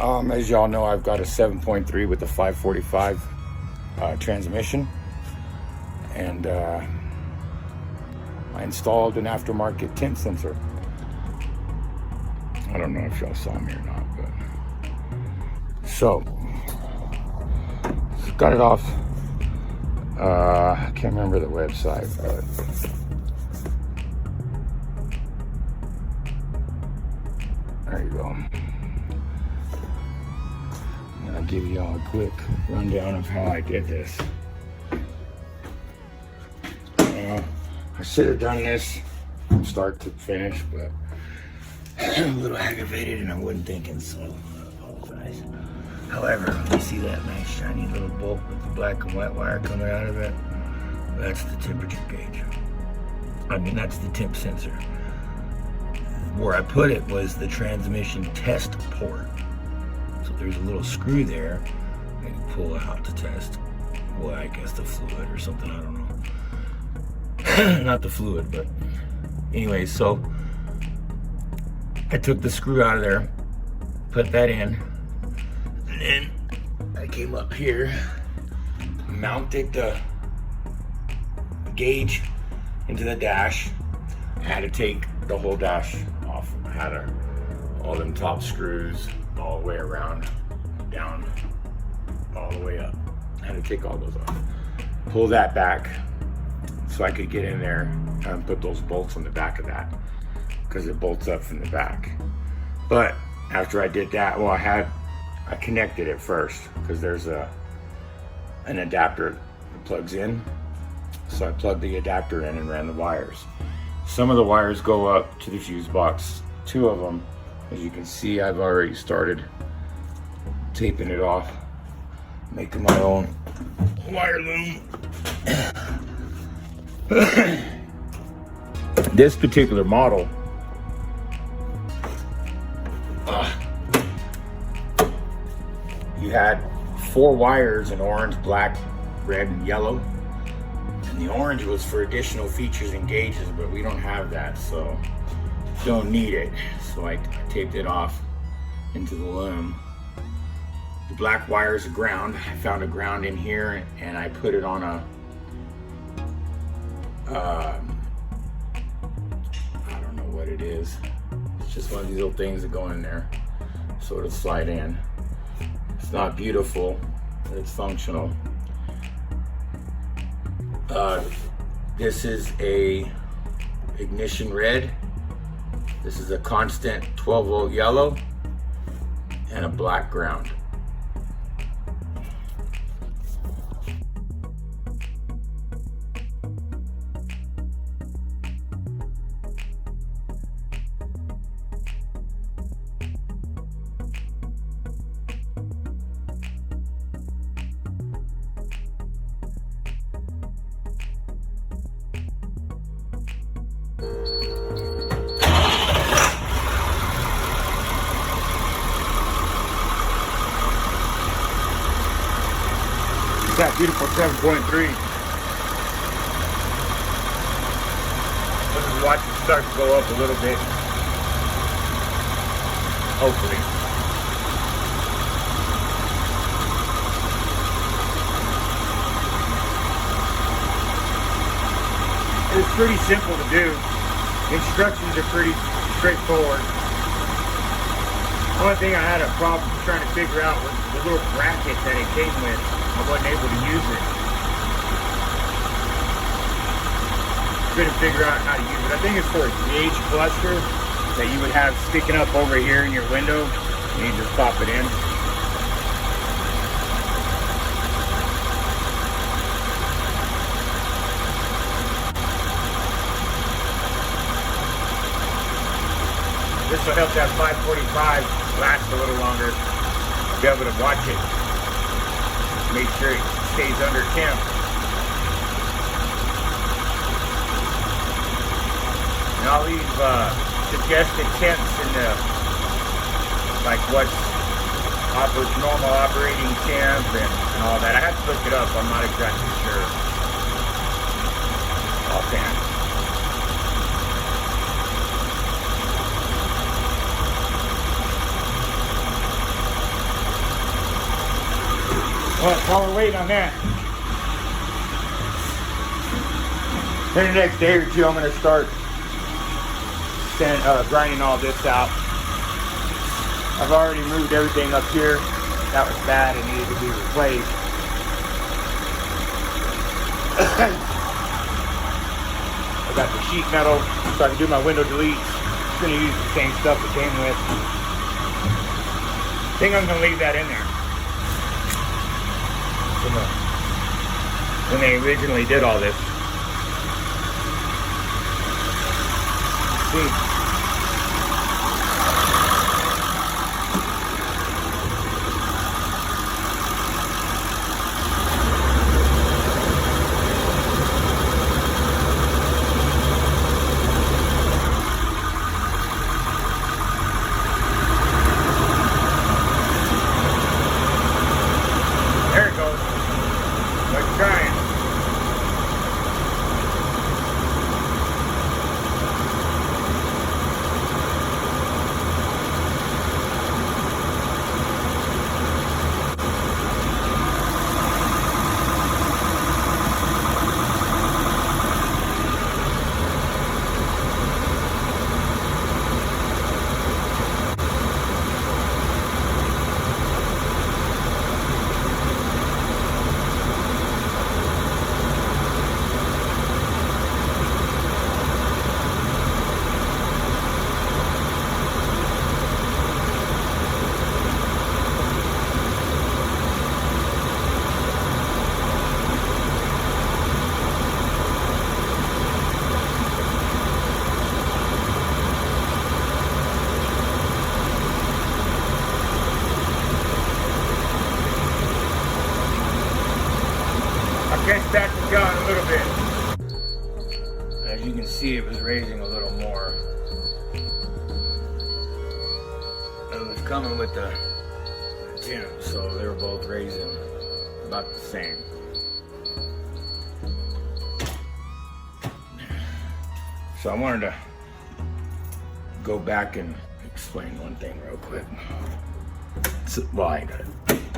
As y'all know, I've got a 7.3 with a 545 transmission, and I installed an aftermarket temp sensor. I don't know if y'all saw me or not, but so got it off. I can't remember the website, but there you go. I'll give you all a quick rundown of how I did this. I should have done this from start to finish, but I'm a little aggravated and I wasn't thinking, so I apologize. However, you see that nice shiny little bolt with the black and white wire coming out of it? That's the temperature gauge. That's the temp sensor. Where I put it was the transmission test port. So there's a little screw there that you pull out to test, well, I guess the fluid or something, I don't know. Not the fluid, but anyway, so I took the screw out of there, put that in, and then I came up here, mounted the gauge into the dash. I had to take the whole dash off. I had all them top screws all the way around, down, all the way up. I had to take all those off. Pull that back so I could get in there and put those bolts on the back of that, because it bolts up from the back. But after I did that, well, I connected it first, because there's an adapter that plugs in. So I plugged the adapter in and ran the wires. Some of the wires go up to the fuse box. Two of them, as you can see, I've already started taping it off, making my own wire loom. This particular model, you had 4 wires in orange, black, red, and yellow. And the orange was for additional features and gauges, but we don't have that, so don't need it. So I taped it off into the loom. The black wire is a ground. I found a ground in here and I put it on a I don't know what it is. It's just one of these little things that go in there, sort of slide in. It's not beautiful, but it's functional. This is a ignition red. This is a constant 12-volt yellow and a black ground. That beautiful 7.3. Let's just watch it start to go up a little bit. Hopefully. It's pretty simple to do. Instructions are pretty straightforward. The only thing I had a problem trying to figure out was the little bracket that it came with. I wasn't able to use it. Couldn't figure out how to use it. I think it's for a gauge cluster that you would have sticking up over here in your window. And you just pop it in. This will help that 545 last a little longer. Be able to watch it. Make sure it stays under temp. And I'll leave suggested temps in the, like what's normal operating temp and all that. I have to look it up. I'm not exactly sure offhand. While we're waiting on that, in the next day or two, I'm going to start grinding all this out. I've already moved everything up here. That was bad and needed to be replaced. I got the sheet metal so I can do my window deletes. I'm going to use the same stuff it came with. I think I'm going to leave that in there. When they originally did all this. See. There it goes. Like trying. I'll catch back with y'all in a little bit. As you can see, it was raising a little more. It was coming with the Temp, so they were both raising about the same. So I wanted to go back and explain one thing real quick. So, well, I got it.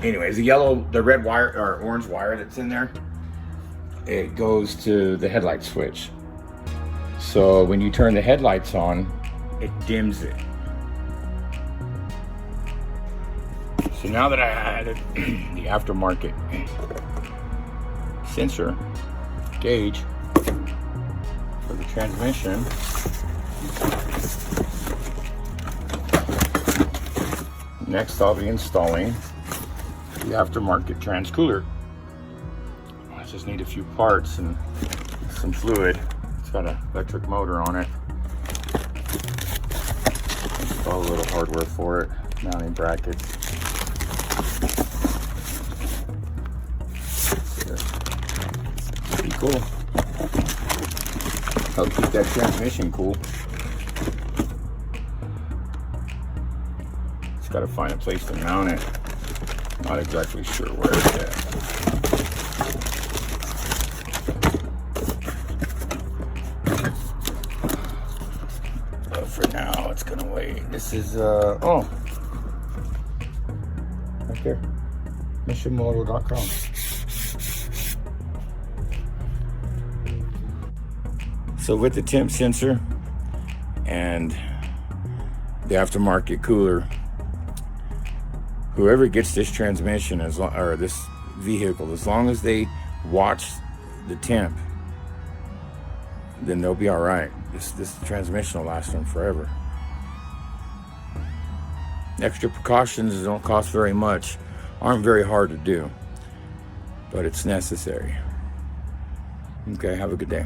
Anyways, the red wire or orange wire that's in there, it goes to the headlight switch. So when you turn the headlights on, it dims it. So now that I added the aftermarket sensor gauge for the transmission, next I'll be installing the aftermarket trans cooler. I just need a few parts and some fluid. It's got an electric motor on it. Install a little hardware for it, mounting brackets. Pretty cool. Help keep that transmission cool. Just gotta find a place to mount it. Not exactly sure where it's at. But for now, it's gonna wait. This is, oh, right there, missionmoto.com. So with the temp sensor and the aftermarket cooler, whoever gets this transmission or this vehicle, as long as they watch the temp, then they'll be all right. This transmission will last them forever. Extra precautions don't cost very much, aren't very hard to do, but it's necessary. Okay, have a good day.